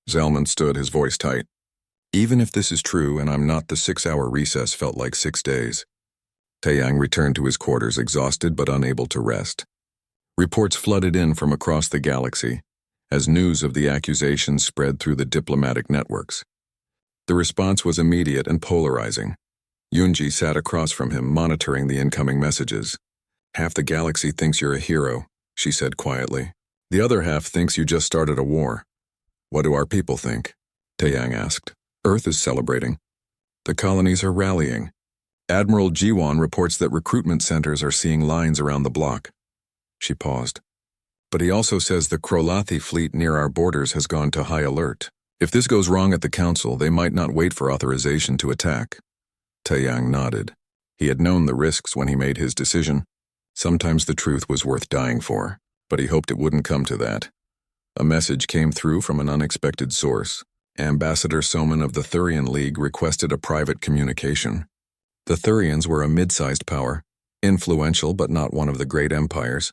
Zalman stood, his voice tight. Even if this is true and I'm not, the 6-hour recess felt like 6 days. Taeyang returned to his quarters, exhausted but unable to rest. Reports flooded in from across the galaxy as news of the accusations spread through the diplomatic networks. The response was immediate and polarizing. Yunji sat across from him, monitoring the incoming messages. "Half the galaxy thinks you're a hero," she said quietly. "The other half thinks you just started a war." "What do our people think?" Taeyang asked. "Earth is celebrating. The colonies are rallying. Admiral Jiwan reports that recruitment centers are seeing lines around the block." She paused. "But he also says the Krolathi fleet near our borders has gone to high alert. If this goes wrong at the council, they might not wait for authorization to attack." Taeyang nodded. He had known the risks when he made his decision. Sometimes the truth was worth dying for, but he hoped it wouldn't come to that. A message came through from an unexpected source. Ambassador Soman of the Thurian League requested a private communication. The Thurians were a mid-sized power, influential but not one of the great empires.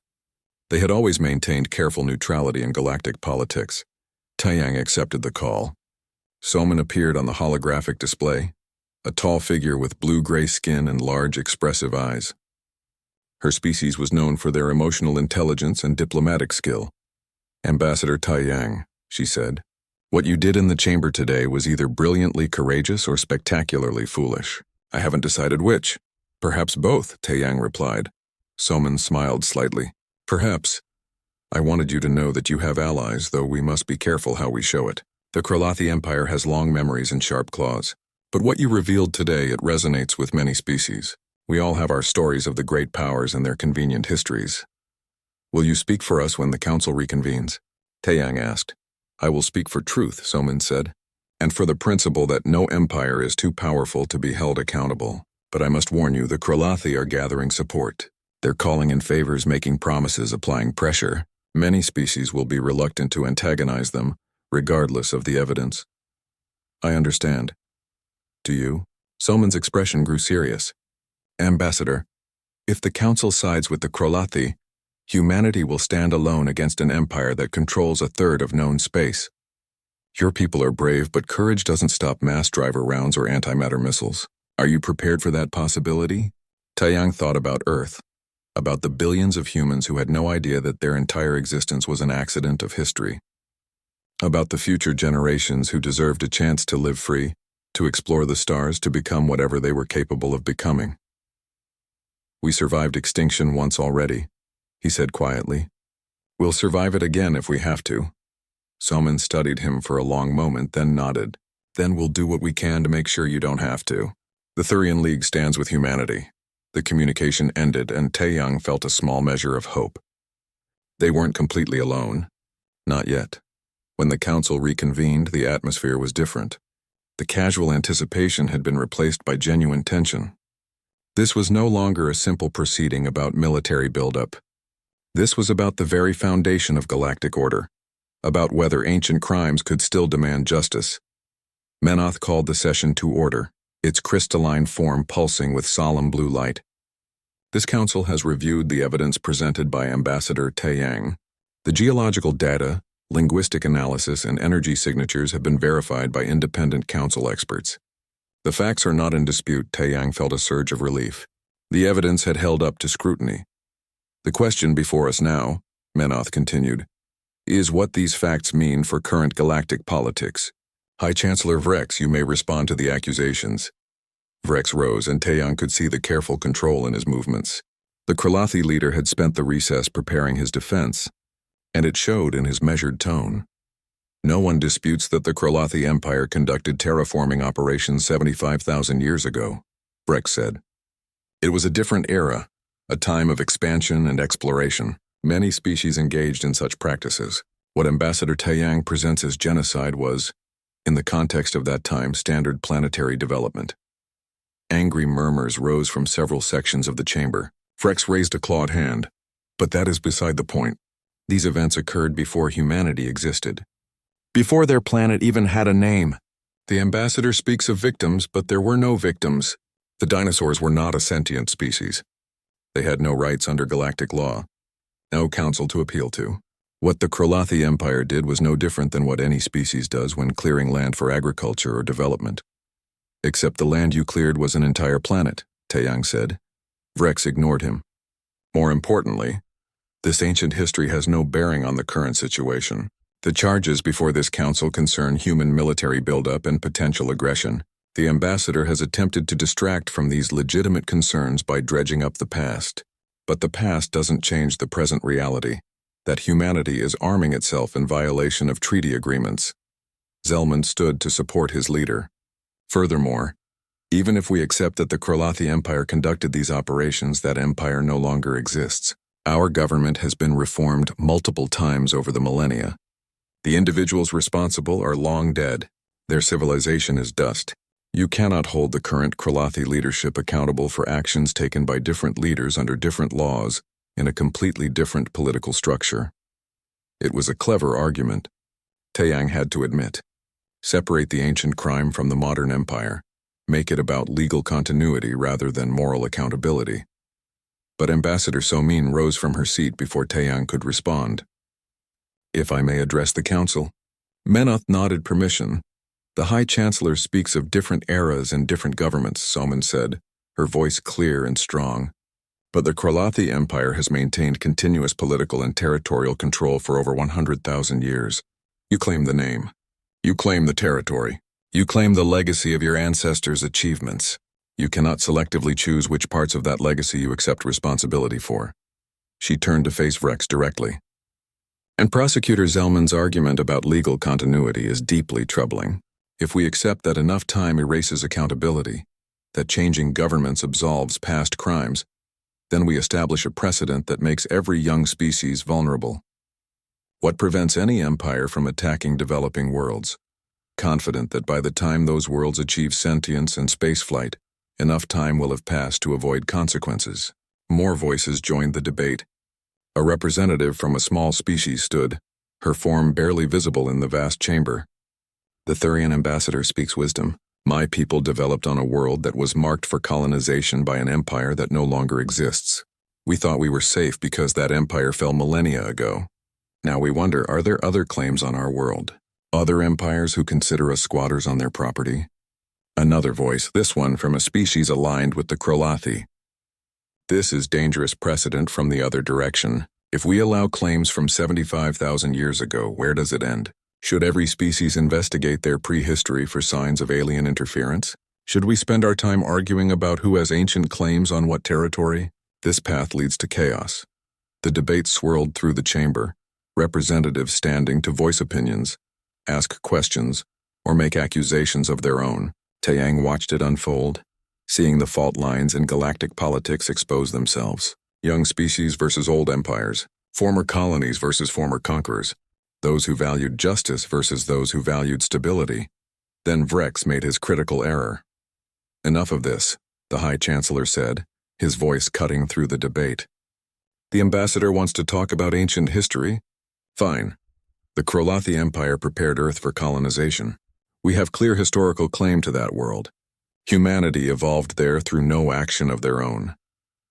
They had always maintained careful neutrality in galactic politics. Taeyang accepted the call. Soman appeared on the holographic display, a tall figure with blue-gray skin and large, expressive eyes. Her species was known for their emotional intelligence and diplomatic skill. "Ambassador Taeyang," she said, "what you did in the chamber today was either brilliantly courageous or spectacularly foolish. I haven't decided which." "Perhaps both," Taeyang replied. Soman smiled slightly. "Perhaps. I wanted you to know that you have allies, though we must be careful how we show it. The Krolathi Empire has long memories and sharp claws. But what you revealed today, it resonates with many species. We all have our stories of the great powers and their convenient histories. Will you speak for us when the council reconvenes?" Taeyang asked. "I will speak for truth," Soman said, "and for the principle that no empire is too powerful to be held accountable. But I must warn you, the Krolathi are gathering support. They're calling in favors, making promises, applying pressure. Many species will be reluctant to antagonize them, regardless of the evidence." "I understand. Do you?" Soman's expression grew serious. "Ambassador, if the council sides with the Krolathi, humanity will stand alone against an empire that controls 1/3 of known space. Your people are brave, but courage doesn't stop mass driver rounds or antimatter missiles. Are you prepared for that possibility?" Taeyang thought about Earth, about the billions of humans who had no idea that their entire existence was an accident of history, about the future generations who deserved a chance to live free, to explore the stars, to become whatever they were capable of becoming. "We survived extinction once already," he said quietly. "We'll survive it again if we have to." Soman studied him for a long moment, then nodded. "Then we'll do what we can to make sure you don't have to. The Thurian League stands with humanity." The communication ended, and Taeyang felt a small measure of hope. They weren't completely alone. Not yet. When the council reconvened, the atmosphere was different. The casual anticipation had been replaced by genuine tension. This was no longer a simple proceeding about military buildup. This was about the very foundation of galactic order, about whether ancient crimes could still demand justice. Menoth called the session to order, its crystalline form pulsing with solemn blue light. "This council has reviewed the evidence presented by Ambassador Taeyang. The geological data, linguistic analysis, and energy signatures have been verified by independent council experts. The facts are not in dispute." Taeyang felt a surge of relief. The evidence had held up to scrutiny. "The question before us now," Menoth continued, "is what these facts mean for current galactic politics. High Chancellor Vrex, you may respond to the accusations." Vrex rose, and Taeyang could see the careful control in his movements. The Krolathi leader had spent the recess preparing his defense, and it showed in his measured tone. "No one disputes that the Krolathi Empire conducted terraforming operations 75,000 years ago," Vrex said. "It was a different era, a time of expansion and exploration. Many species engaged in such practices. What Ambassador Taeyang presents as genocide was, in the context of that time, standard planetary development." Angry murmurs rose from several sections of the chamber. Vrex raised a clawed hand. "But that is beside the point. These events occurred before humanity existed. Before their planet even had a name. The ambassador speaks of victims, but there were no victims. The dinosaurs were not a sentient species. They had no rights under galactic law, no council to appeal to. What the Krolathi Empire did was no different than what any species does when clearing land for agriculture or development. Except the land you cleared was an entire planet, Taeyang said. Vrex ignored him. More importantly, this ancient history has no bearing on the current situation. The charges before this council concern human military buildup and potential aggression. The ambassador has attempted to distract from these legitimate concerns by dredging up the past. But the past doesn't change the present reality, that humanity is arming itself in violation of treaty agreements. Zelman stood to support his leader. Furthermore, even if we accept that the Krolathi Empire conducted these operations, that empire no longer exists. Our government has been reformed multiple times over the millennia. The individuals responsible are long dead. Their civilization is dust. You cannot hold the current Krolathi leadership accountable for actions taken by different leaders under different laws in a completely different political structure. It was a clever argument, Taeyang had to admit. Separate the ancient crime from the modern empire. Make it about legal continuity rather than moral accountability. But Ambassador Somin rose from her seat before Taeyang could respond. If I may address the council. Menoth nodded permission. The High Chancellor speaks of different eras and different governments, Somin said, her voice clear and strong. But the Krolathi Empire has maintained continuous political and territorial control for over 100,000 years. You claim the name. You claim the territory. You claim the legacy of your ancestors' achievements. You cannot selectively choose which parts of that legacy you accept responsibility for. She turned to face Vrex directly. And Prosecutor Zelman's argument about legal continuity is deeply troubling. If we accept that enough time erases accountability, that changing governments absolves past crimes, then we establish a precedent that makes every young species vulnerable. What prevents any empire from attacking developing worlds, confident that by the time those worlds achieve sentience and spaceflight, enough time will have passed to avoid consequences? More voices joined the debate. A representative from a small species stood, her form barely visible in the vast chamber. The Thurian ambassador speaks wisdom. My people developed on a world that was marked for colonization by an empire that no longer exists. We thought we were safe because that empire fell millennia ago. Now we wonder, are there other claims on our world? Other empires who consider us squatters on their property? Another voice, this one from a species aligned with the Krolathi. This is dangerous precedent from the other direction. If we allow claims from 75,000 years ago, where does it end? Should every species investigate their prehistory for signs of alien interference? Should we spend our time arguing about who has ancient claims on what territory? This path leads to chaos. The debate swirled through the chamber, representatives standing to voice opinions, ask questions, or make accusations of their own. Taeyang watched it unfold, seeing the fault lines in galactic politics expose themselves. Young species versus old empires, former colonies versus former conquerors, those who valued justice versus those who valued stability. Then Vrex made his critical error. Enough of this, the High Chancellor said, his voice cutting through the debate. The ambassador wants to talk about ancient history? Fine. The Krolathi Empire prepared Earth for colonization. We have clear historical claim to that world. Humanity evolved there through no action of their own,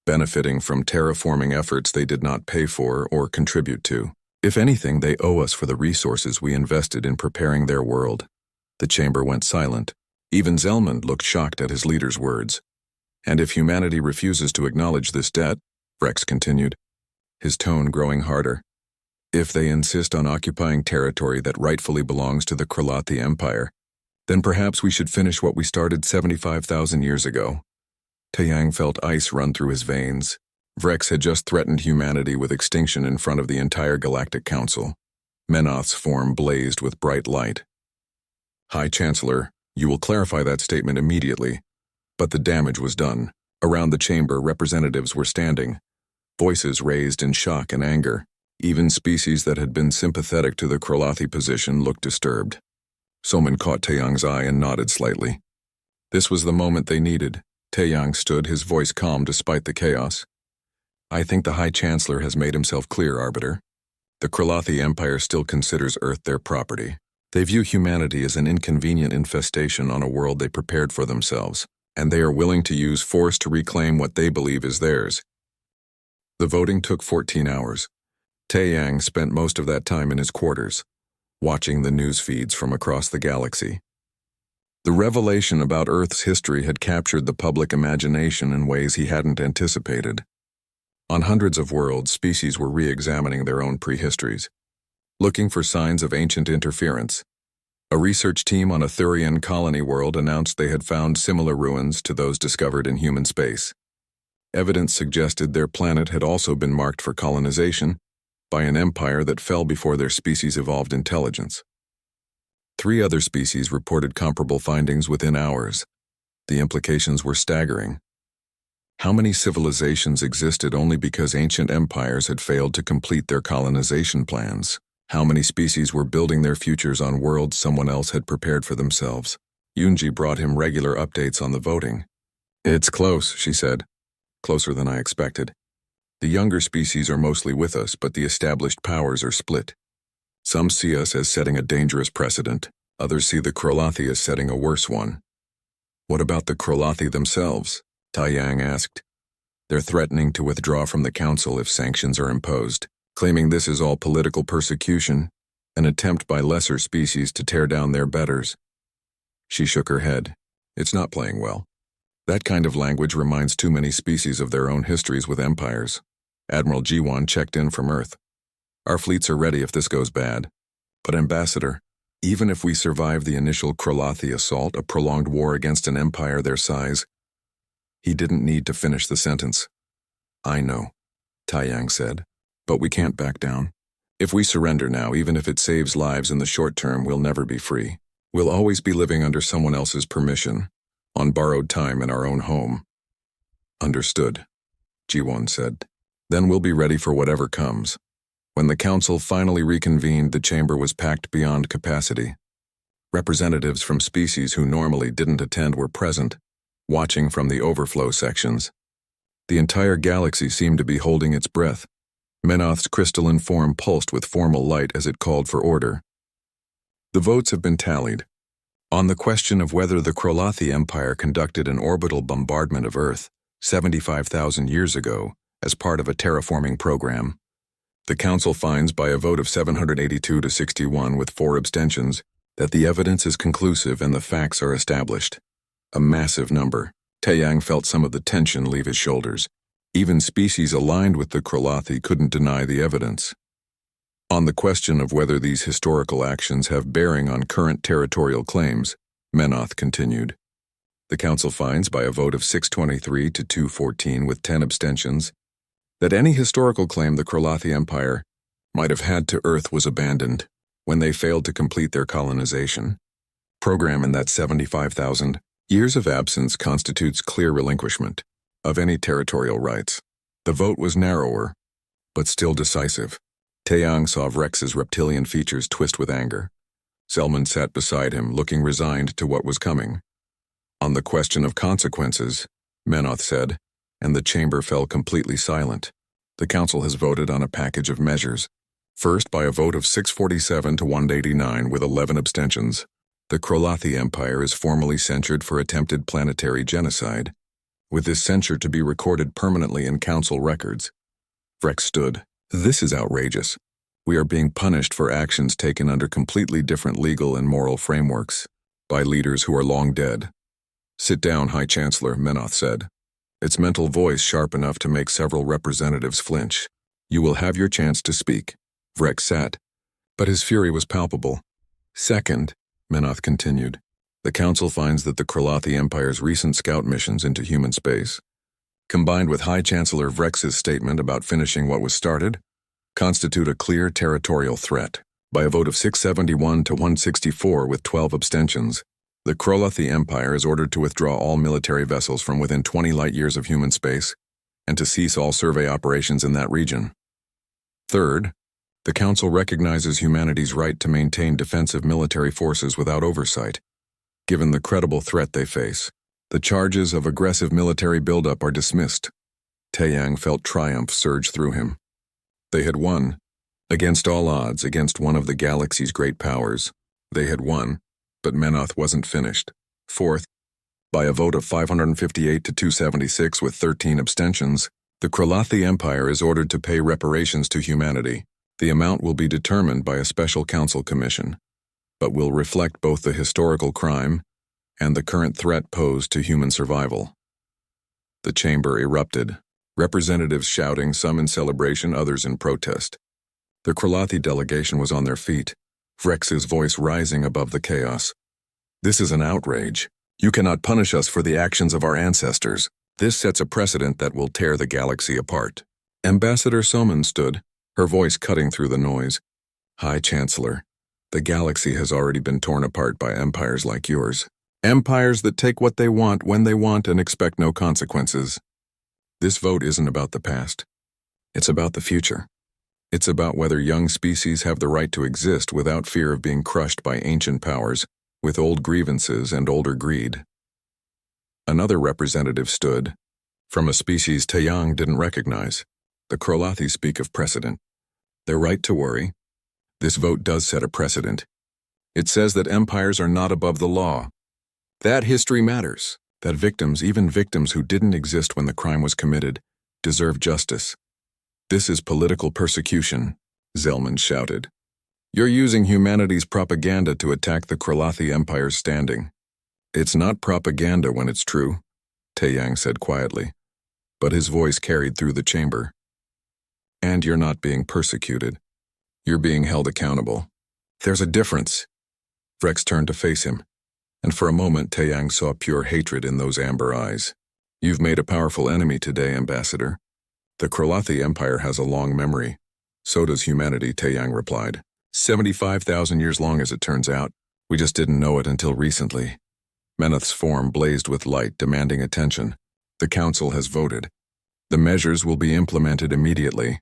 benefiting from terraforming efforts they did not pay for or contribute to. If anything, they owe us for the resources we invested in preparing their world. The chamber went silent. Even Zelman looked shocked at his leader's words. And if humanity refuses to acknowledge this debt, Vrex continued, his tone growing harder, if they insist on occupying territory that rightfully belongs to the Krolathi Empire, then perhaps we should finish what we started 75,000 years ago. Taeyang felt ice run through his veins. Vrex had just threatened humanity with extinction in front of the entire Galactic Council. Menoth's form blazed with bright light. High Chancellor, you will clarify that statement immediately. But the damage was done. Around the chamber, representatives were standing, voices raised in shock and anger. Even species that had been sympathetic to the Krolathi position looked disturbed. Somin caught Taeyang's eye and nodded slightly. This was the moment they needed. Taeyang stood, his voice calm despite the chaos. I think the High Chancellor has made himself clear, Arbiter. The Krolathi Empire still considers Earth their property. They view humanity as an inconvenient infestation on a world they prepared for themselves, and they are willing to use force to reclaim what they believe is theirs. The voting took 14 hours. Taeyang spent most of that time in his quarters, watching the news feeds from across the galaxy. The revelation about Earth's history had captured the public imagination in ways he hadn't anticipated. On hundreds of worlds, species were re-examining their own prehistories, looking for signs of ancient interference. A research team on a Thurian colony world announced they had found similar ruins to those discovered in human space. Evidence suggested their planet had also been marked for colonization by an empire that fell before their species' evolved intelligence. 3 other species reported comparable findings within hours. The implications were staggering. How many civilizations existed only because ancient empires had failed to complete their colonization plans? How many species were building their futures on worlds someone else had prepared for themselves? Yunji brought him regular updates on the voting. "It's close," she said. "Closer than I expected. The younger species are mostly with us, but the established powers are split. Some see us as setting a dangerous precedent. Others see the Krolathi as setting a worse one." "What about the Krolathi themselves?" Taeyang asked. "They're threatening to withdraw from the council if sanctions are imposed, claiming this is all political persecution, an attempt by lesser species to tear down their betters." She shook her head. "It's not playing well. That kind of language reminds too many species of their own histories with empires." Admiral Jiwan checked in from Earth. "Our fleets are ready if this goes bad. But Ambassador, even if we survive the initial Krolathi assault, a prolonged war against an empire their size..." He didn't need to finish the sentence. "I know," Taeyang said, "but we can't back down. If we surrender now, even if it saves lives in the short term, we'll never be free. We'll always be living under someone else's permission, on borrowed time in our own home." "Understood," Jiwon said. "Then we'll be ready for whatever comes." When the council finally reconvened, the chamber was packed beyond capacity. Representatives from species who normally didn't attend were present, watching from the overflow sections. The entire galaxy seemed to be holding its breath. Menoth's crystalline form pulsed with formal light as it called for order. "The votes have been tallied. On the question of whether the Krolathi Empire conducted an orbital bombardment of Earth 75,000 years ago as part of a terraforming program, the Council finds by a vote of 782 to 61 with 4 abstentions that the evidence is conclusive and the facts are established." A massive number. Taeyang felt some of the tension leave his shoulders. Even species aligned with the Krolathi couldn't deny the evidence. On the question of whether these historical actions have bearing on current territorial claims, Menoth continued. The Council finds by a vote of 623 to 214 with 10 abstentions that any historical claim the Krolathi Empire might have had to Earth was abandoned when they failed to complete their colonization program, and that 75,000 years of absence constitutes clear relinquishment of any territorial rights. The vote was narrower, but still decisive. Taeyang saw Vrex's reptilian features twist with anger. Selman sat beside him, looking resigned to what was coming. On the question of consequences, Menoth said, and the chamber fell completely silent. The council has voted on a package of measures. First, by a vote of 647 to 189 with 11 abstentions, the Krolathi Empire is formally censured for attempted planetary genocide, with this censure to be recorded permanently in council records. Vrex stood. "This is outrageous. We are being punished for actions taken under completely different legal and moral frameworks, by leaders who are long dead." "Sit down, High Chancellor," Menoth said, its mental voice sharp enough to make several representatives flinch. "You will have your chance to speak." Vrex sat, but his fury was palpable. "Second," Menoth continued, "the Council finds that the Krolathi Empire's recent scout missions into human space, combined with High Chancellor Vrex's statement about finishing what was started, constitute a clear territorial threat. By a vote of 671 to 164 with 12 abstentions, the Krolathi Empire is ordered to withdraw all military vessels from within 20 light-years of human space and to cease all survey operations in that region. Third, the Council recognizes humanity's right to maintain defensive military forces without oversight, given the credible threat they face. The charges of aggressive military buildup are dismissed." Taeyang felt triumph surge through him. They had won. Against all odds, against one of the galaxy's great powers, they had won, but Menoth wasn't finished. Fourth, by a vote of 558 to 276 with 13 abstentions, the Krolathi Empire is ordered to pay reparations to humanity, The amount will be determined by a special council commission, but will reflect both the historical crime and the current threat posed to human survival. The chamber erupted, representatives shouting, some in celebration, others in protest. The Kralathi delegation was on their feet, Vrex's voice rising above the chaos. This is an outrage. You cannot punish us for the actions of our ancestors. This sets a precedent that will tear the galaxy apart. Ambassador Soman stood, her voice cutting through the noise. High Chancellor, the galaxy has already been torn apart by empires like yours. Empires that take what they want when they want and expect no consequences. This vote isn't about the past. It's about the future. It's about whether young species have the right to exist without fear of being crushed by ancient powers, with old grievances and older greed. Another representative stood, from a species Taeyang didn't recognize. The Kralathi speak of precedent. Their right to worry. This vote does set a precedent. It says that empires are not above the law. That history matters, that victims, even victims who didn't exist when the crime was committed, deserve justice. This is political persecution, Zelman shouted. You're using humanity's propaganda to attack the Kralathi Empire's standing. It's not propaganda when it's true, Taeyang said quietly, but his voice carried through the chamber. And you're not being persecuted. You're being held accountable. There's a difference. Vrex turned to face him, and for a moment Taeyang saw pure hatred in those amber eyes. You've made a powerful enemy today, Ambassador. The Kralathi Empire has a long memory. So does humanity, Taeyang replied. 75,000 years long as it turns out. We just didn't know it until recently. Meneth's form blazed with light, demanding attention. The council has voted. The measures will be implemented immediately.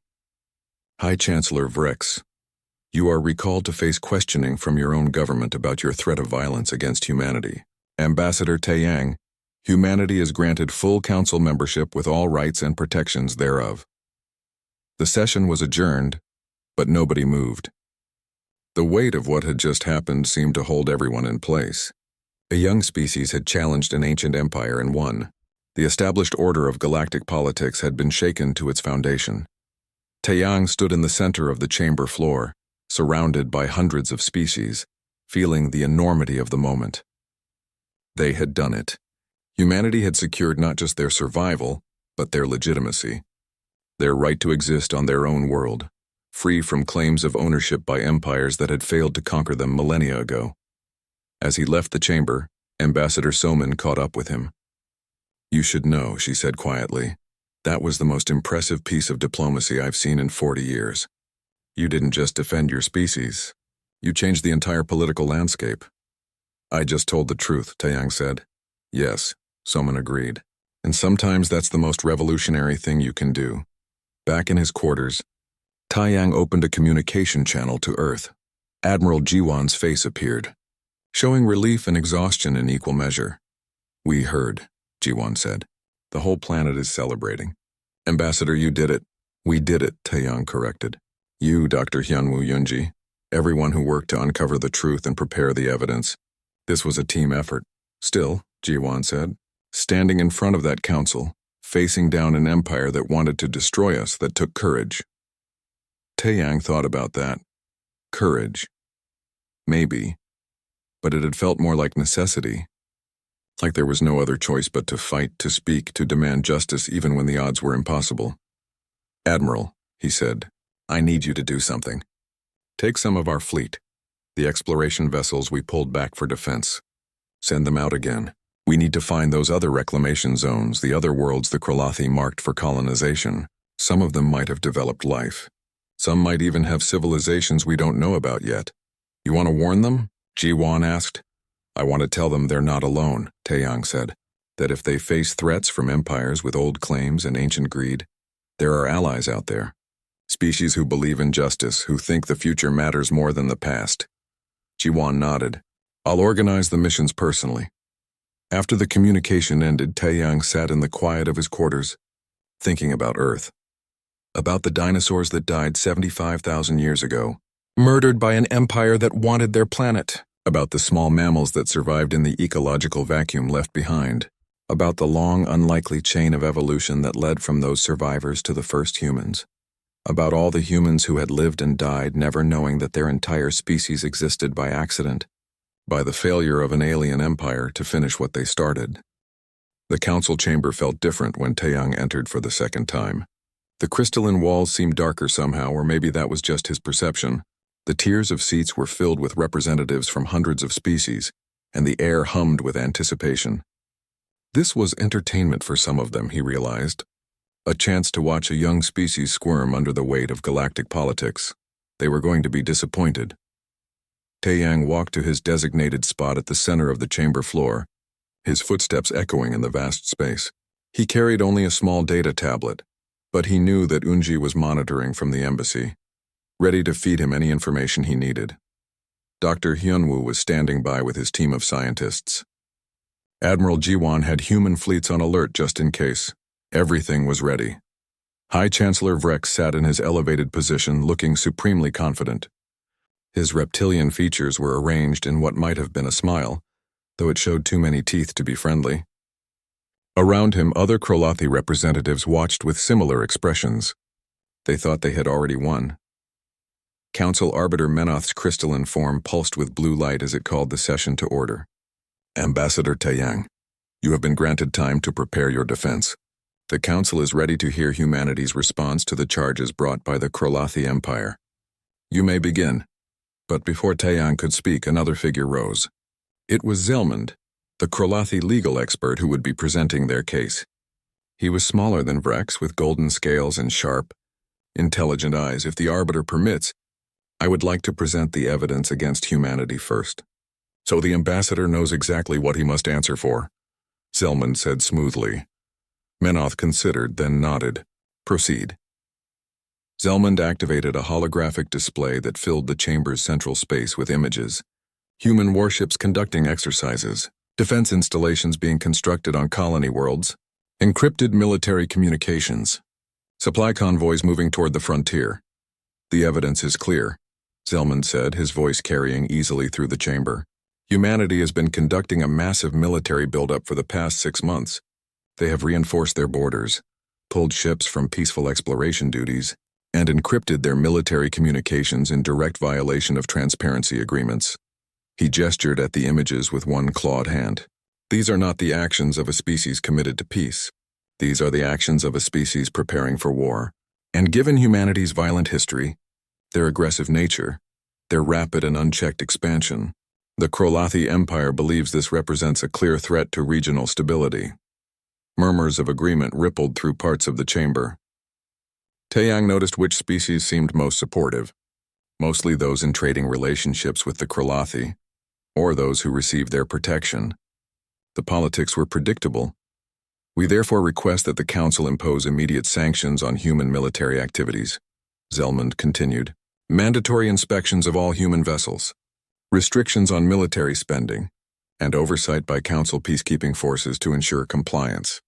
High Chancellor Vrex, you are recalled to face questioning from your own government about your threat of violence against humanity. Ambassador Taeyang, humanity is granted full council membership with all rights and protections thereof. The session was adjourned, but nobody moved. The weight of what had just happened seemed to hold everyone in place. A young species had challenged an ancient empire and won. The established order of galactic politics had been shaken to its foundation. Taeyang stood in the center of the chamber floor, surrounded by hundreds of species, feeling the enormity of the moment. They had done it. Humanity had secured not just their survival, but their legitimacy. Their right to exist on their own world, free from claims of ownership by empires that had failed to conquer them millennia ago. As he left the chamber, Ambassador Soman caught up with him. You should know, she said quietly. That was the most impressive piece of diplomacy I've seen in 40 years. You didn't just defend your species. You changed the entire political landscape. I just told the truth, Taeyang said. Yes, Soman agreed. And sometimes that's the most revolutionary thing you can do. Back in his quarters, Taeyang opened a communication channel to Earth. Admiral Jiwan's face appeared, showing relief and exhaustion in equal measure. We heard, Jiwan said. The whole planet is celebrating. Ambassador, you did it. We did it, Taeyang corrected. You, Dr. Hyunwoo Yunji, everyone who worked to uncover the truth and prepare the evidence. This was a team effort. Still, Jiwan said, standing in front of that council, facing down an empire that wanted to destroy us, that took courage. Taeyang thought about that. Courage. Maybe. But it had felt more like necessity. Like there was no other choice but to fight, to speak, to demand justice even when the odds were impossible. Admiral, he said, I need you to do something. Take some of our fleet, the exploration vessels we pulled back for defense. Send them out again. We need to find those other reclamation zones, the other worlds the Kralathi marked for colonization. Some of them might have developed life. Some might even have civilizations we don't know about yet. You want to warn them? Jiwan asked. I want to tell them they're not alone, Taeyang said, that if they face threats from empires with old claims and ancient greed, there are allies out there. Species who believe in justice, who think the future matters more than the past. Jiwan nodded. I'll organize the missions personally. After the communication ended, Taeyang sat in the quiet of his quarters, thinking about Earth. About the dinosaurs that died 75,000 years ago, murdered by an empire that wanted their planet. About the small mammals that survived in the ecological vacuum left behind. About the long, unlikely chain of evolution that led from those survivors to the first humans. about all the humans who had lived and died, never knowing that their entire species existed by accident, by the failure of an alien empire to finish what they started. The council chamber felt different when Taeyang entered for the second time. The crystalline walls seemed darker somehow, or maybe that was just his perception. The tiers of seats were filled with representatives from hundreds of species, and the air hummed with anticipation. This was entertainment for some of them, he realized. A chance to watch a young species squirm under the weight of galactic politics. They were going to be disappointed. Taeyang walked to his designated spot at the center of the chamber floor, his footsteps echoing in the vast space. He carried only a small data tablet, but he knew that Unji was monitoring from the embassy, ready to feed him any information he needed. Dr. Hyunwoo was standing by with his team of scientists. Admiral Jiwon had human fleets on alert just in case. Everything was ready. High Chancellor Vrex sat in his elevated position, looking supremely confident. His reptilian features were arranged in what might have been a smile, though it showed too many teeth to be friendly. Around him, other Krolathi representatives watched with similar expressions. They thought they had already won. Council Arbiter Menoth's crystalline form pulsed with blue light as it called the session to order. Ambassador Taeyang, you have been granted time to prepare your defense. The Council is ready to hear humanity's response to the charges brought by the Krolathi Empire. You may begin. But before Taeyang could speak, another figure rose. It was Zelmond, the Krolathi legal expert who would be presenting their case. He was smaller than Vrex, with golden scales and sharp, intelligent eyes. If the Arbiter permits, I would like to present the evidence against humanity first. So the ambassador knows exactly what he must answer for, Zelmond said smoothly. Menoth considered, then nodded. Proceed. Zelmond activated a holographic display that filled the chamber's central space with images. Human warships conducting exercises, defense installations being constructed on colony worlds, encrypted military communications, supply convoys moving toward the frontier. The evidence is clear, Zelmond said, his voice carrying easily through the chamber. Humanity has been conducting a massive military buildup for the past 6 months. They have reinforced their borders, pulled ships from peaceful exploration duties, and encrypted their military communications in direct violation of transparency agreements. He gestured at the images with one clawed hand. These are not the actions of a species committed to peace. These are the actions of a species preparing for war. And given humanity's violent history, their aggressive nature, their rapid and unchecked expansion, the Krolathi Empire believes this represents a clear threat to regional stability. Murmurs of agreement rippled through parts of the chamber. Taeyang noticed which species seemed most supportive, mostly those in trading relationships with the Krolathi, or those who received their protection. The politics were predictable. We therefore request that the Council impose immediate sanctions on human military activities, Zelmond continued. Mandatory inspections of all human vessels, restrictions on military spending, and oversight by Council peacekeeping forces to ensure compliance.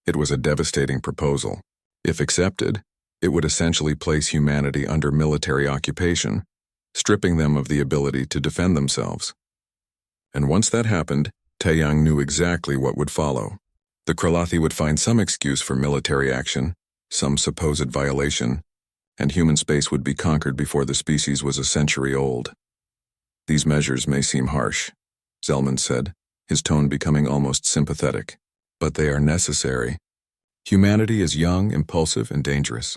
It was a devastating proposal. If accepted, it would essentially place humanity under military occupation, stripping them of the ability to defend themselves. And once that happened, Taeyang knew exactly what would follow. The Krolathi would find some excuse for military action, some supposed violation, and human space would be conquered before the species was a century old. These measures may seem harsh, Zelmond said, his tone becoming almost sympathetic, but they are necessary. Humanity is young, impulsive, and dangerous.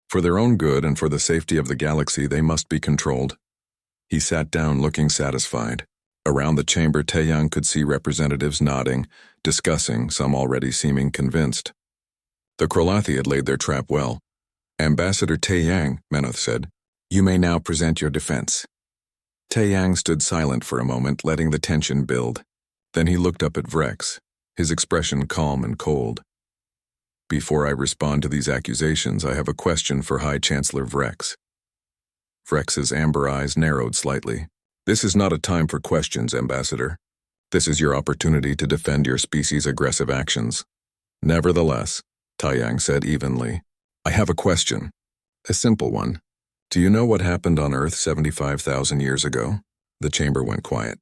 For their own good and for the safety of the galaxy, they must be controlled. He sat down looking satisfied. Around the chamber, Taeyang could see representatives nodding, discussing, some already seeming convinced. The Krolathi had laid their trap well. Ambassador Taeyang, Menoth said, you may now present your defense. Taeyang stood silent for a moment, letting the tension build. Then he looked up at Vrex, his expression calm and cold. Before I respond to these accusations, I have a question for High Chancellor Vrex. Vrex's amber eyes narrowed slightly. This is not a time for questions, Ambassador. This is your opportunity to defend your species' aggressive actions. Nevertheless, Taeyang said evenly, I have a question. A simple one. Do you know what happened on Earth 75,000 years ago? The chamber went quiet.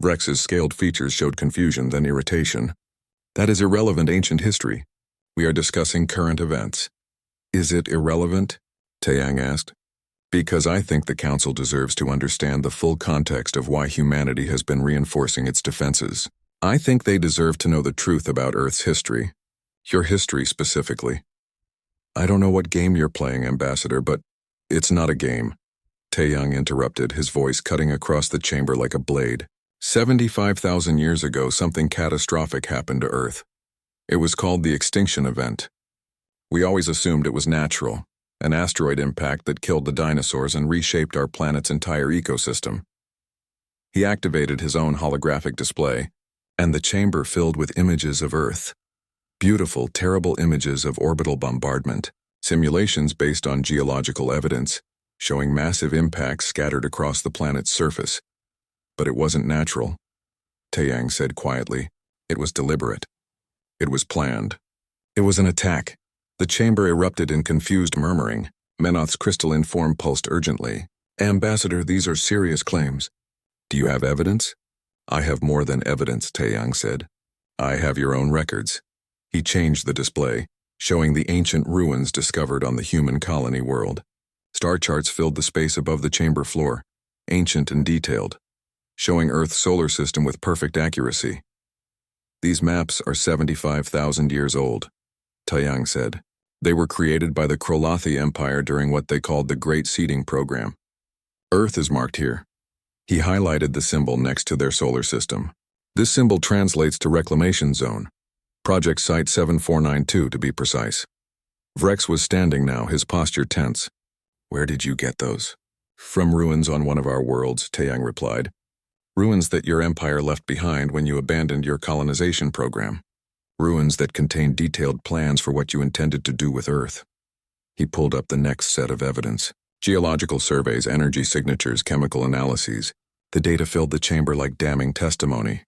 Vrex's scaled features showed confusion, then irritation. That is irrelevant ancient history. We are discussing current events. Is it irrelevant? Taeyang asked. Because I think the Council deserves to understand the full context of why humanity has been reinforcing its defenses. I think they deserve to know the truth about Earth's history. Your history specifically. I don't know what game you're playing, Ambassador, but it's not a game. Taeyang interrupted, his voice cutting across the chamber like a blade. 75,000 years ago, something catastrophic happened to Earth. It was called the extinction event. We always assumed it was natural, an asteroid impact that killed the dinosaurs and reshaped our planet's entire ecosystem. He activated his own holographic display, and the chamber filled with images of Earth. Beautiful, terrible images of orbital bombardment, simulations based on geological evidence, showing massive impacts scattered across the planet's surface. But it wasn't natural, Taeyang said quietly. It was deliberate. It was planned. It was an attack. The chamber erupted in confused murmuring. Menoth's crystalline form pulsed urgently. Ambassador, these are serious claims. Do you have evidence? I have more than evidence, Taeyang said. I have your own records. He changed the display, showing the ancient ruins discovered on the human colony world. Star charts filled the space above the chamber floor, ancient and detailed, showing Earth's solar system with perfect accuracy. These maps are 75,000 years old, Taeyang said. They were created by the Krolathi Empire during what they called the Great Seeding Program. Earth is marked here. He highlighted the symbol next to their solar system. This symbol translates to Reclamation Zone, Project Site 7492 to be precise. Vrex was standing now, his posture tense. Where did you get those? From ruins on one of our worlds, Taeyang replied. Ruins that your empire left behind when you abandoned your colonization program. Ruins that contained detailed plans for what you intended to do with Earth. He pulled up the next set of evidence. Geological surveys, energy signatures, chemical analyses. The data filled the chamber like damning testimony.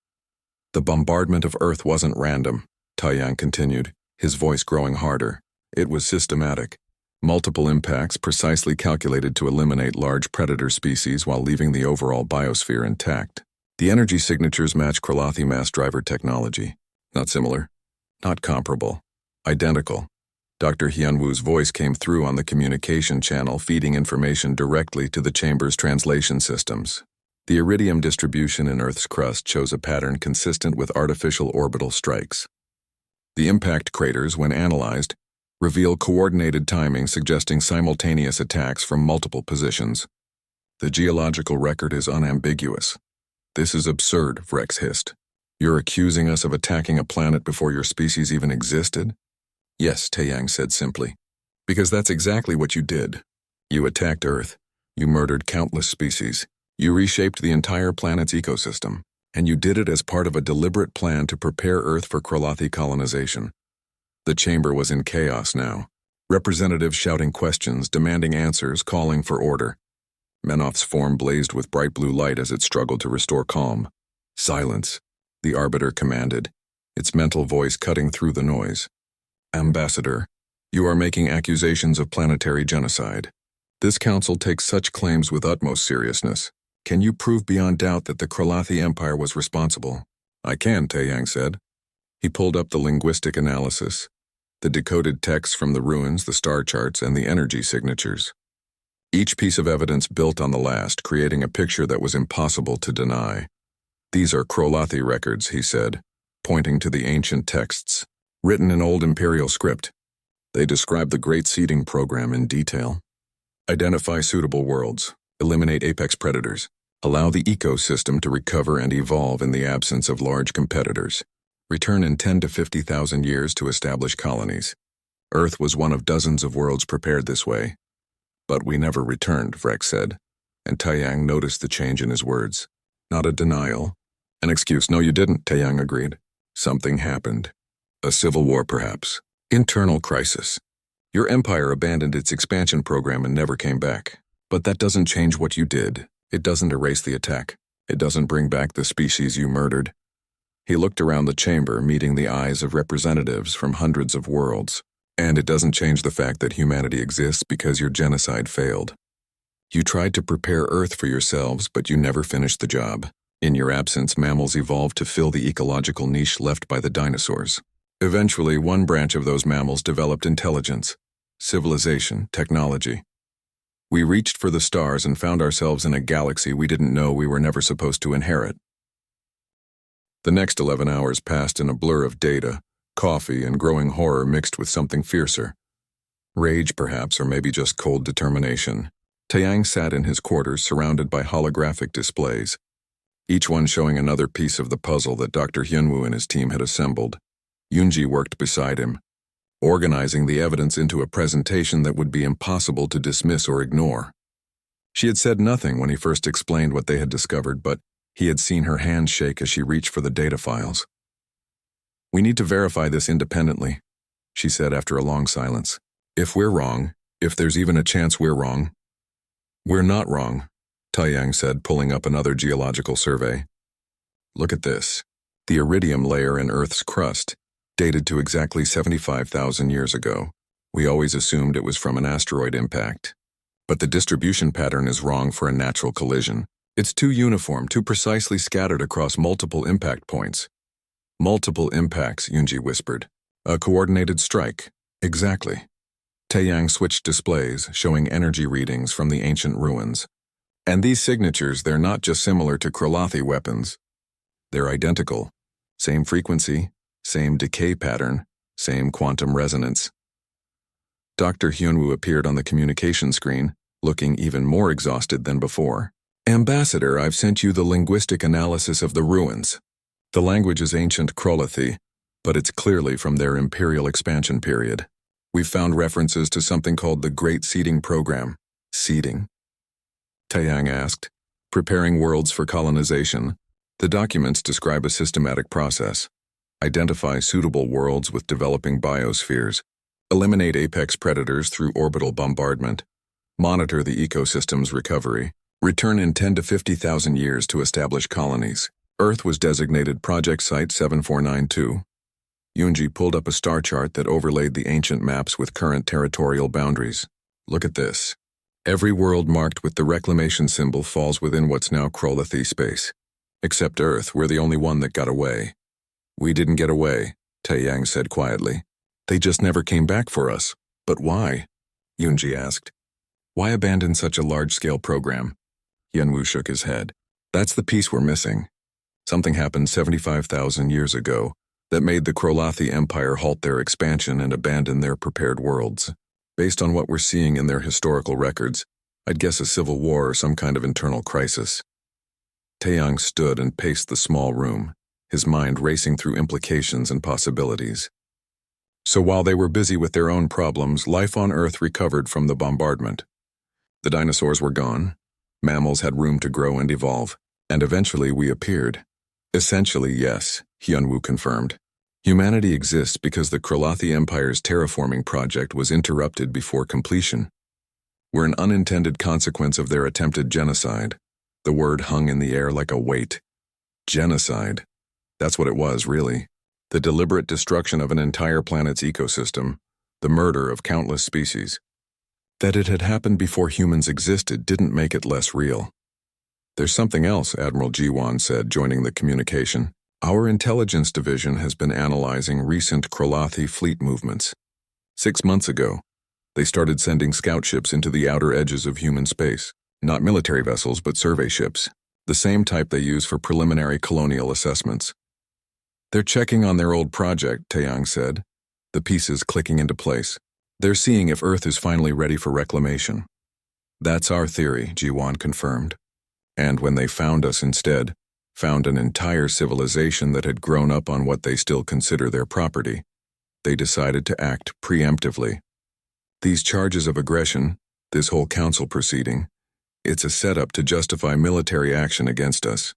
The bombardment of Earth wasn't random, Taeyang continued, his voice growing harder. It was systematic. Multiple impacts precisely calculated to eliminate large predator species while leaving the overall biosphere intact. The energy signatures match Krolathi mass driver technology. Not similar. Not comparable. Identical. Dr. Hyunwoo's voice came through on the communication channel, feeding information directly to the chamber's translation systems. The iridium distribution in Earth's crust shows a pattern consistent with artificial orbital strikes. The impact craters, when analyzed, reveal coordinated timing suggesting simultaneous attacks from multiple positions. The geological record is unambiguous. This is absurd, Vrex hissed. You're accusing us of attacking a planet before your species even existed? Yes, Taeyang said simply. Because that's exactly what you did. You attacked Earth. You murdered countless species. You reshaped the entire planet's ecosystem. And you did it as part of a deliberate plan to prepare Earth for Krolathi colonization. The chamber was in chaos now. Representatives shouting questions, demanding answers, calling for order. Menoth's form blazed with bright blue light as it struggled to restore calm. Silence, the Arbiter commanded, its mental voice cutting through the noise. Ambassador, you are making accusations of planetary genocide. This council takes such claims with utmost seriousness. Can you prove beyond doubt that the Krolathi Empire was responsible? I can, Taeyang said. He pulled up the linguistic analysis, the decoded texts from the ruins, the star charts, and the energy signatures. Each piece of evidence built on the last, creating a picture that was impossible to deny. These are Krolathi records, he said, pointing to the ancient texts, written in old imperial script. They describe the Great Seeding Program in detail. Identify suitable worlds, eliminate apex predators, allow the ecosystem to recover and evolve in the absence of large competitors. Return in 10 to 50,000 years to establish colonies. Earth was one of dozens of worlds prepared this way. But we never returned, Vrex said, and Taeyang noticed the change in his words. Not a denial. An excuse. No, you didn't, Taeyang agreed. Something happened. A civil war, perhaps. Internal crisis. Your empire abandoned its expansion program and never came back. But that doesn't change what you did. It doesn't erase the attack. It doesn't bring back the species you murdered. He looked around the chamber, meeting the eyes of representatives from hundreds of worlds. And it doesn't change the fact that humanity exists because your genocide failed. You tried to prepare Earth for yourselves, but you never finished the job. In your absence, mammals evolved to fill the ecological niche left by the dinosaurs. Eventually, one branch of those mammals developed intelligence, civilization, technology. We reached for the stars and found ourselves in a galaxy we didn't know we were never supposed to inherit. The next 11 hours passed in a blur of data, coffee, and growing horror mixed with something fiercer. Rage, perhaps, or maybe just cold determination. Taeyang sat in his quarters surrounded by holographic displays, each one showing another piece of the puzzle that Dr. Hyunwoo and his team had assembled. Yoonji worked beside him, organizing the evidence into a presentation that would be impossible to dismiss or ignore. She had said nothing when he first explained what they had discovered, but he had seen her hand shake as she reached for the data files. "We need to verify this independently," she said after a long silence. "If we're wrong, if there's even a chance we're wrong." "We're not wrong," Taeyang said, pulling up another geological survey. "Look at this. The iridium layer in Earth's crust, dated to exactly 75,000 years ago. We always assumed it was from an asteroid impact. But the distribution pattern is wrong for a natural collision. It's too uniform, too precisely scattered across multiple impact points." "Multiple impacts," Yoonji whispered. "A coordinated strike." "Exactly." Taeyang switched displays, showing energy readings from the ancient ruins. "And these signatures, they're not just similar to Kralathi weapons. They're identical. Same frequency, same decay pattern, same quantum resonance." Dr. Hyunwoo appeared on the communication screen, looking even more exhausted than before. "Ambassador, I've sent you the linguistic analysis of the ruins. The language is ancient Kralathi, but it's clearly from their imperial expansion period. We've found references to something called the Great Seeding Program." "Seeding?" Taeyang asked. "Preparing worlds for colonization. The documents describe a systematic process. Identify suitable worlds with developing biospheres. Eliminate apex predators through orbital bombardment. Monitor the ecosystem's recovery. Return in 10 to 50,000 years to establish colonies. Earth was designated Project Site 7492. Yoonji pulled up a star chart that overlaid the ancient maps with current territorial boundaries. "Look at this. Every world marked with the reclamation symbol falls within what's now Kralathi space. Except Earth, we're the only one that got away." "We didn't get away," Taeyang said quietly. "They just never came back for us." "But why?" Yoonji asked. "Why abandon such a large-scale program?" Hyunwoo shook his head. "That's the piece we're missing. Something happened 75,000 years ago that made the Kralathi Empire halt their expansion and abandon their prepared worlds. Based on what we're seeing in their historical records, I'd guess a civil war or some kind of internal crisis." Taeyang stood and paced the small room, his mind racing through implications and possibilities. So while they were busy with their own problems, life on Earth recovered from the bombardment. The dinosaurs were gone, mammals had room to grow and evolve, and eventually we appeared. "Essentially, yes," Hyunwoo confirmed. "Humanity exists because the Kralathi Empire's terraforming project was interrupted before completion. We're an unintended consequence of their attempted genocide." The word hung in the air like a weight. Genocide. That's what it was, really. The deliberate destruction of an entire planet's ecosystem, the murder of countless species. That it had happened before humans existed didn't make it less real. "There's something else," Admiral Jiwon said, joining the communication. "Our intelligence division has been analyzing recent Kralathi fleet movements. 6 months ago, they started sending scout ships into the outer edges of human space. Not military vessels, but survey ships. The same type they use for preliminary colonial assessments. They're checking on their old project," Taeyang said, the pieces clicking into place. "They're seeing if Earth is finally ready for reclamation." "That's our theory," Jiwon confirmed. "And when they found us instead, found an entire civilization that had grown up on what they still consider their property, they decided to act preemptively. These charges of aggression, this whole council proceeding, it's a setup to justify military action against us."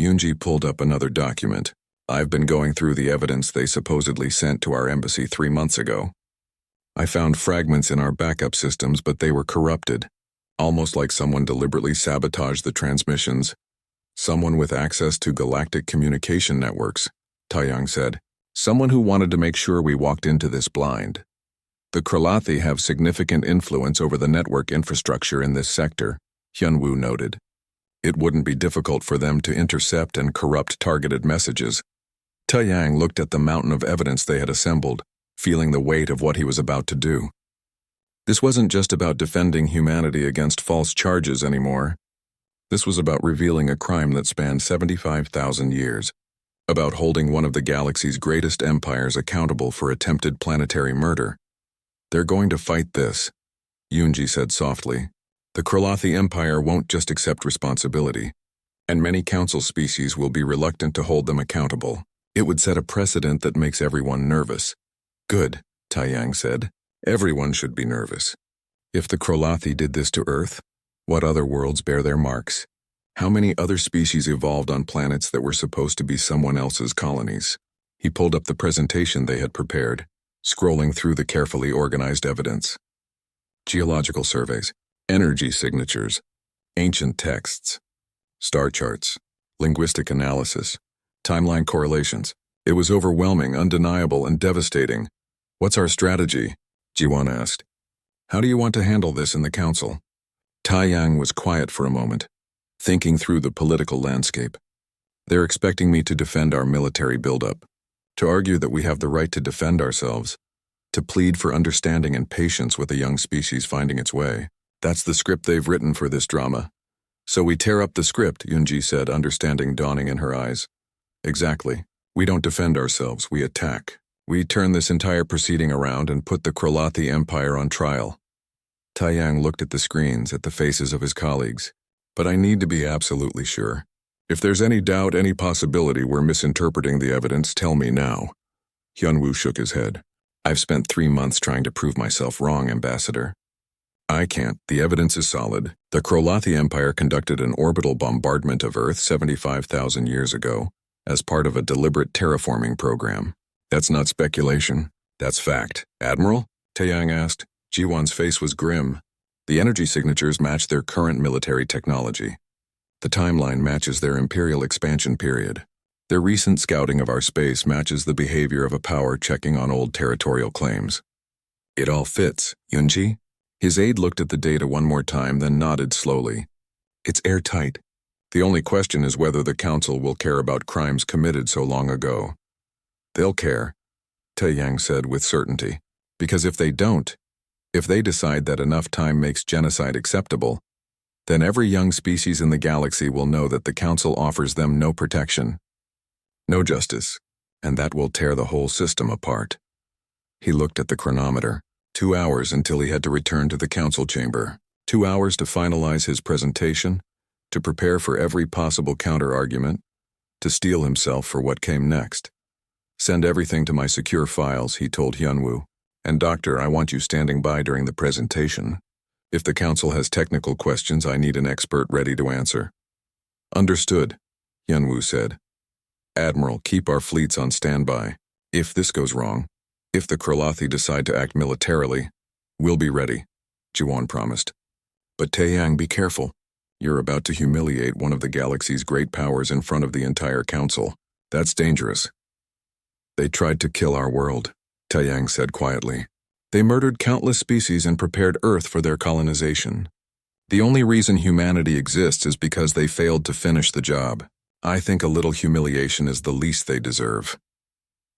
Yoonji pulled up another document. "I've been going through the evidence they supposedly sent to our embassy 3 months ago. I found fragments in our backup systems, but they were corrupted, almost like someone deliberately sabotaged the transmissions. Someone with access to galactic communication networks," Taeyang said. "Someone who wanted to make sure we walked into this blind. The Kralathi have significant influence over the network infrastructure in this sector," Hyunwoo noted. "It wouldn't be difficult for them to intercept and corrupt targeted messages." Taeyang looked at the mountain of evidence they had assembled, feeling the weight of what he was about to do. This wasn't just about defending humanity against false charges anymore. This was about revealing a crime that spanned 75,000 years, about holding one of the galaxy's greatest empires accountable for attempted planetary murder. They're going to fight this, Yunji said softly. The Kralathi Empire won't just accept responsibility, and many council species will be reluctant to hold them accountable. It would set a precedent that makes everyone nervous. Good, Taiyang said. Everyone should be nervous. If the Kralathi did this to Earth, what other worlds bear their marks? How many other species evolved on planets that were supposed to be someone else's colonies? He pulled up the presentation they had prepared, scrolling through the carefully organized evidence. Geological surveys, energy signatures, ancient texts, star charts, linguistic analysis, timeline correlations. It was overwhelming, undeniable, and devastating. What's our strategy? Jiwan asked. How do you want to handle this in the council? Taiyang was quiet for a moment, thinking through the political landscape. They're expecting me to defend our military buildup, to argue that we have the right to defend ourselves, to plead for understanding and patience with a young species finding its way. That's the script they've written for this drama. So we tear up the script, Yunji said, understanding dawning in her eyes. Exactly. We don't defend ourselves, we attack. We turn this entire proceeding around and put the Kralathi Empire on trial. Taiyang looked at the screens, at the faces of his colleagues. But I need to be absolutely sure. If there's any doubt, any possibility we're misinterpreting the evidence, tell me now. Hyunwoo shook his head. I've spent 3 months trying to prove myself wrong, Ambassador. I can't. The evidence is solid. The Kralathi Empire conducted an orbital bombardment of Earth 75,000 years ago as part of a deliberate terraforming program. That's not speculation. That's fact. Admiral? Taiyang asked. Jiwan's face was grim. The energy signatures match their current military technology. The timeline matches their imperial expansion period. Their recent scouting of our space matches the behavior of a power checking on old territorial claims. It all fits, Yunji? His aide looked at the data one more time, then nodded slowly. It's airtight. The only question is whether the Council will care about crimes committed so long ago. They'll care, Taiyang said with certainty. Because if they don't, if they decide that enough time makes genocide acceptable, then every young species in the galaxy will know that the Council offers them no protection, no justice, and that will tear the whole system apart. He looked at the chronometer. 2 hours until he had to return to the council chamber. 2 hours to finalize his presentation, to prepare for every possible counter-argument, to steel himself for what came next. Send everything to my secure files, he told Hyunwoo. And Doctor, I want you standing by during the presentation. If the council has technical questions, I need an expert ready to answer. Understood, Hyunwoo said. Admiral, keep our fleets on standby. If this goes wrong, if the Kralathi decide to act militarily, we'll be ready, Jiwan promised. But Taiyang, be careful. You're about to humiliate one of the galaxy's great powers in front of the entire council. That's dangerous. They tried to kill our world, Taiyang said quietly. They murdered countless species and prepared Earth for their colonization. The only reason humanity exists is because they failed to finish the job. I think a little humiliation is the least they deserve.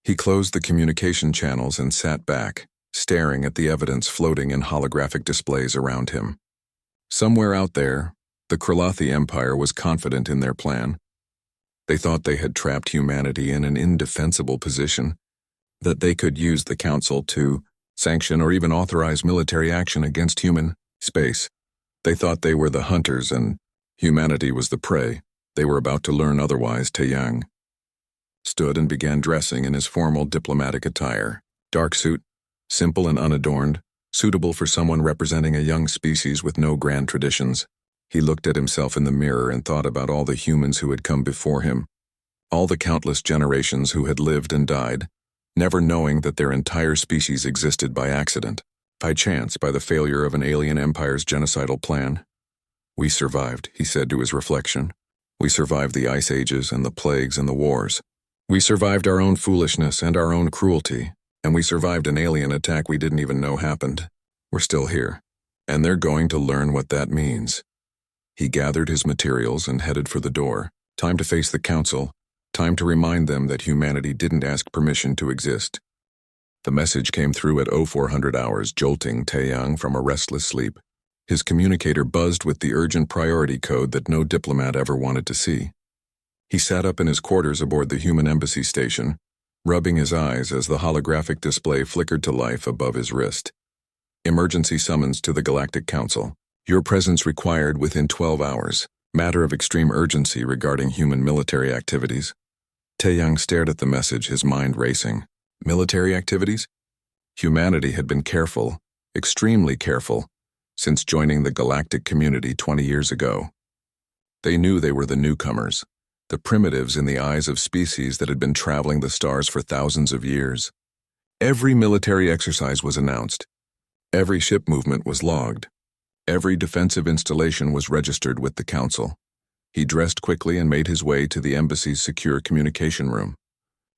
He closed the communication channels and sat back, staring at the evidence floating in holographic displays around him. Somewhere out there, the Kralathi Empire was confident in their plan. They thought they had trapped humanity in an indefensible position, that they could use the Council to sanction or even authorize military action against human space. They thought they were the hunters and humanity was the prey. They were about to learn otherwise. Taiyang stood and began dressing in his formal diplomatic attire. Dark suit, simple and unadorned, suitable for someone representing a young species with no grand traditions. He looked at himself in the mirror and thought about all the humans who had come before him, all the countless generations who had lived and died, never knowing that their entire species existed by accident, by chance, by the failure of an alien empire's genocidal plan. We survived, he said to his reflection. We survived the ice ages and the plagues and the wars. We survived our own foolishness and our own cruelty, and we survived an alien attack we didn't even know happened. We're still here, and they're going to learn what that means. He gathered his materials and headed for the door. Time to face the council, time to remind them that humanity didn't ask permission to exist. The message came through at 0400 hours, jolting Taeyang from a restless sleep. His communicator buzzed with the urgent priority code that no diplomat ever wanted to see. He sat up in his quarters aboard the human embassy station, rubbing his eyes as the holographic display flickered to life above his wrist. Emergency summons to the Galactic Council. Your presence required within 12 hours. Matter of extreme urgency regarding human military activities. Taeyang stared at the message, his mind racing. Military activities? Humanity had been careful, extremely careful, since joining the galactic community 20 years ago. They knew they were the newcomers, the primitives in the eyes of species that had been traveling the stars for thousands of years. Every military exercise was announced. Every ship movement was logged. Every defensive installation was registered with the council. He dressed quickly and made his way to the embassy's secure communication room.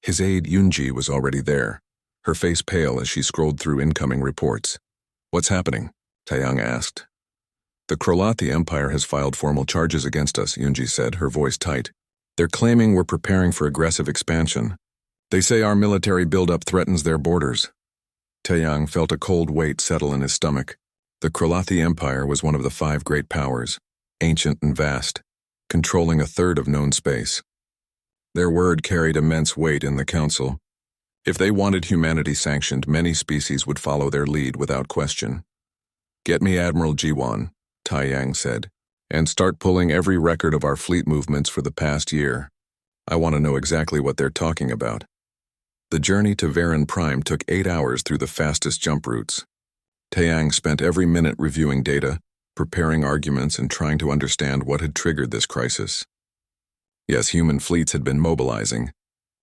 His aide Yunji was already there, her face pale as she scrolled through incoming reports. What's happening? Taeyang asked. The Krolathi Empire has filed formal charges against us, Yunji said, her voice tight. They're claiming we're preparing for aggressive expansion. They say our military buildup threatens their borders. Taeyang felt a cold weight settle in his stomach. The Krolathi Empire was one of the 5 great powers, ancient and vast, controlling a third of known space. Their word carried immense weight in the council. If they wanted humanity sanctioned, many species would follow their lead without question. Get me Admiral Jiwan, Taeyang said, and start pulling every record of our fleet movements for the past year. I want to know exactly what they're talking about. The journey to Varen Prime took 8 hours through the fastest jump routes. Taeyang spent every minute reviewing data, preparing arguments, and trying to understand what had triggered this crisis. Yes, human fleets had been mobilizing.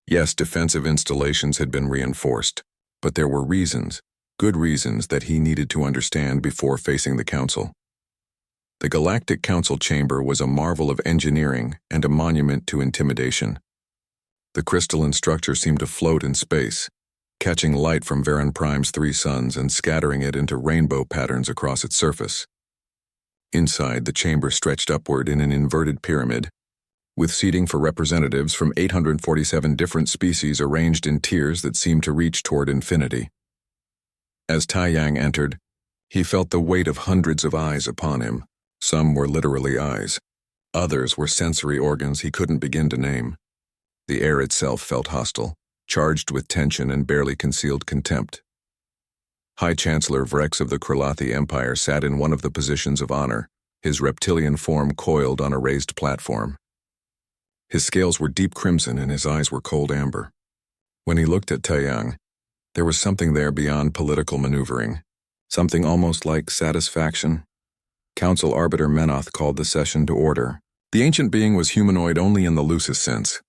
Yes, defensive installations had been reinforced. But there were reasons, good reasons, that he needed to understand before facing the council. The Galactic Council chamber was a marvel of engineering and a monument to intimidation. The crystalline structure seemed to float in space, catching light from Varen Prime's 3 suns and scattering it into rainbow patterns across its surface. Inside, the chamber stretched upward in an inverted pyramid, with seating for representatives from 847 different species arranged in tiers that seemed to reach toward infinity. As Taeyang entered, he felt the weight of hundreds of eyes upon him. Some were literally eyes. Others were sensory organs he couldn't begin to name. The air itself felt hostile, charged with tension and barely concealed contempt. High Chancellor Vrex of the Krolathi Empire sat in one of the positions of honor, his reptilian form coiled on a raised platform. His scales were deep crimson and his eyes were cold amber. When he looked at Taeyang, there was something there beyond political maneuvering, something almost like satisfaction. Council Arbiter Menoth called the session to order. The ancient being was humanoid only in the loosest sense,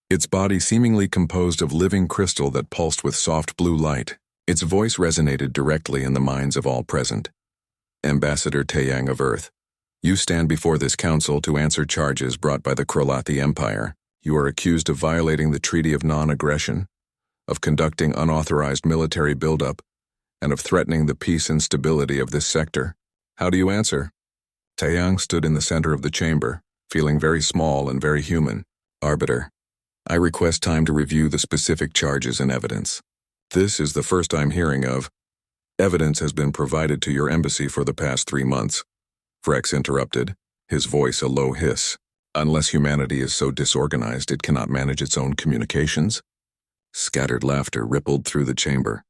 its body seemingly composed of living crystal that pulsed with soft blue light. Its voice resonated directly in the minds of all present. Ambassador Taeyang of Earth, you stand before this council to answer charges brought by the Krolathi Empire. You are accused of violating the Treaty of Non-Aggression, of conducting unauthorized military buildup, and of threatening the peace and stability of this sector. How do you answer? Taeyang stood in the center of the chamber, feeling very small and very human. Arbiter, I request time to review the specific charges and evidence. This is the first I'm hearing of. Evidence has been provided to your embassy for the past 3 months. Vrex interrupted, his voice a low hiss. Unless humanity is so disorganized it cannot manage its own communications? Scattered laughter rippled through the chamber.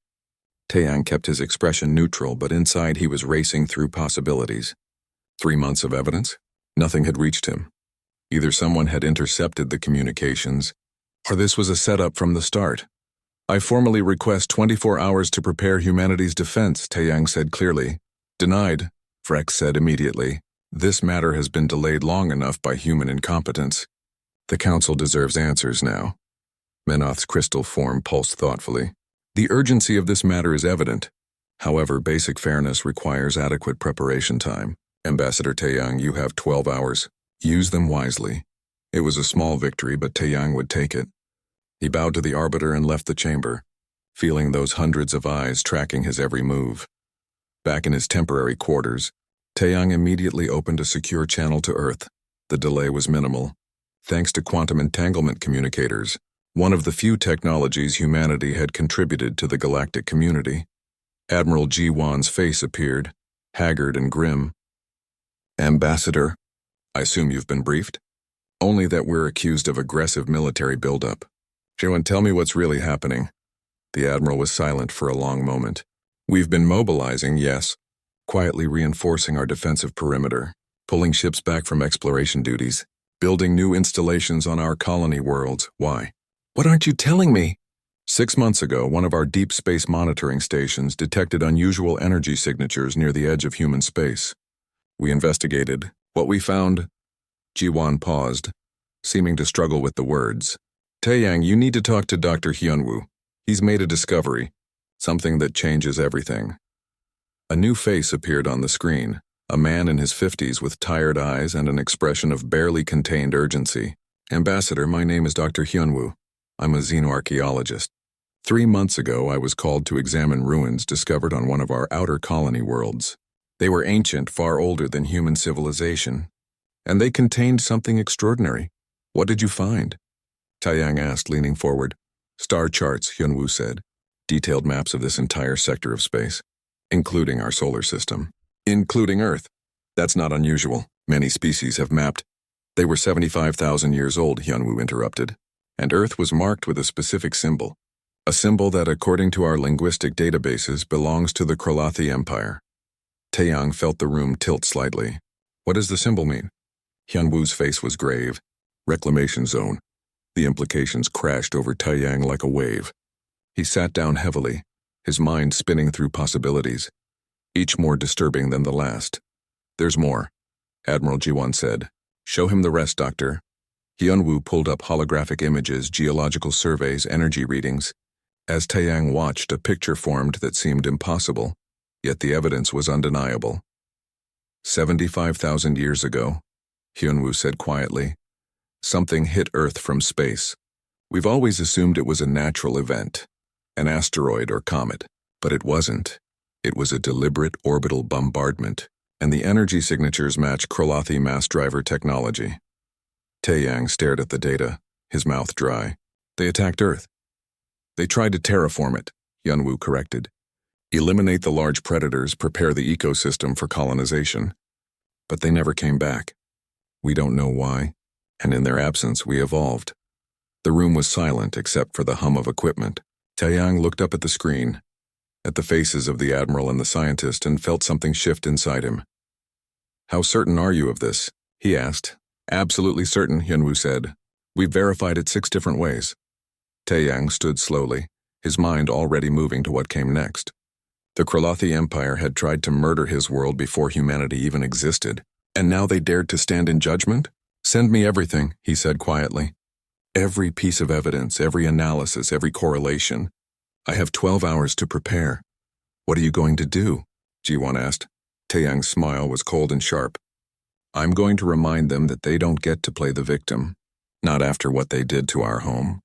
Taeyang kept his expression neutral, but inside he was racing through possibilities. 3 months of evidence? Nothing had reached him. Either someone had intercepted the communications, or this was a setup from the start. I formally request 24 hours to prepare humanity's defense, Taeyang said clearly. Denied, Vrex said immediately. This matter has been delayed long enough by human incompetence. The council deserves answers now. Menoth's crystal form pulsed thoughtfully. The urgency of this matter is evident. However, basic fairness requires adequate preparation time. Ambassador Taeyang, you have 12 hours. Use them wisely. It was a small victory, but Taeyang would take it. He bowed to the Arbiter and left the chamber, feeling those hundreds of eyes tracking his every move. Back in his temporary quarters, Taeyang immediately opened a secure channel to Earth. The delay was minimal. Thanks to quantum entanglement communicators, one of the few technologies humanity had contributed to the galactic community. Admiral Ji-Wan's face appeared, haggard and grim. "Ambassador, I assume you've been briefed? Only that we're accused of aggressive military buildup. Ji-Wan, tell me what's really happening." The Admiral was silent for a long moment. "We've been mobilizing, yes, quietly reinforcing our defensive perimeter, pulling ships back from exploration duties, building new installations on our colony worlds. Why?" "What aren't you telling me?" 6 months ago, one of our deep space monitoring stations detected unusual energy signatures near the edge of human space. We investigated. What we found— Ji-Wan paused, seeming to struggle with the words. "Taeyang, you need to talk to Dr. Hyunwoo. He's made a discovery, something that changes everything." A new face appeared on the screen, a man in his 50s with tired eyes and an expression of barely contained urgency. "Ambassador, my name is Dr. Hyunwoo. I'm a xenoarchaeologist. 3 months ago, I was called to examine ruins discovered on one of our outer colony worlds. They were ancient, far older than human civilization, and they contained something extraordinary. What did you find?" Taeyang asked, leaning forward. "Star charts," Hyunwoo said. "Detailed maps of this entire sector of space, including our solar system. Including Earth. That's not unusual. Many species have mapped." "They were 75,000 years old," Hyunwoo interrupted. "And Earth was marked with a specific symbol. A symbol that, according to our linguistic databases, belongs to the Kralathi Empire." Taeyang felt the room tilt slightly. "What does the symbol mean?" Hyunwoo's face was grave. "Reclamation zone." The implications crashed over Taeyang like a wave. He sat down heavily, his mind spinning through possibilities, each more disturbing than the last. "There's more," Admiral Ji-Wan said. "Show him the rest, Doctor." Hyunwoo pulled up holographic images, geological surveys, energy readings. As Taeyang watched, a picture formed that seemed impossible, yet the evidence was undeniable. 75,000 years ago, Hyunwoo said quietly, something hit Earth from space. We've always assumed it was a natural event, an asteroid or comet, but it wasn't. It was a deliberate orbital bombardment, and the energy signatures match Kralathi mass driver technology. Taeyang stared at the data, his mouth dry. "They attacked Earth." "They tried to terraform it," Hyunwoo corrected. "Eliminate the large predators, prepare the ecosystem for colonization. But they never came back. We don't know why, and in their absence we evolved." The room was silent except for the hum of equipment. Taeyang looked up at the screen, at the faces of the Admiral and the scientist, and felt something shift inside him. "How certain are you of this?" he asked. "Absolutely certain," Hyunwoo said. "We've verified it 6 different ways." Taeyang stood slowly, his mind already moving to what came next. The Kralathi Empire had tried to murder his world before humanity even existed, and now they dared to stand in judgment? "Send me everything," he said quietly. "Every piece of evidence, every analysis, every correlation. I have 12 hours to prepare." "What are you going to do?" Ji-Wan asked. Taeyang's smile was cold and sharp. "I'm going to remind them that they don't get to play the victim. Not after what they did to our home."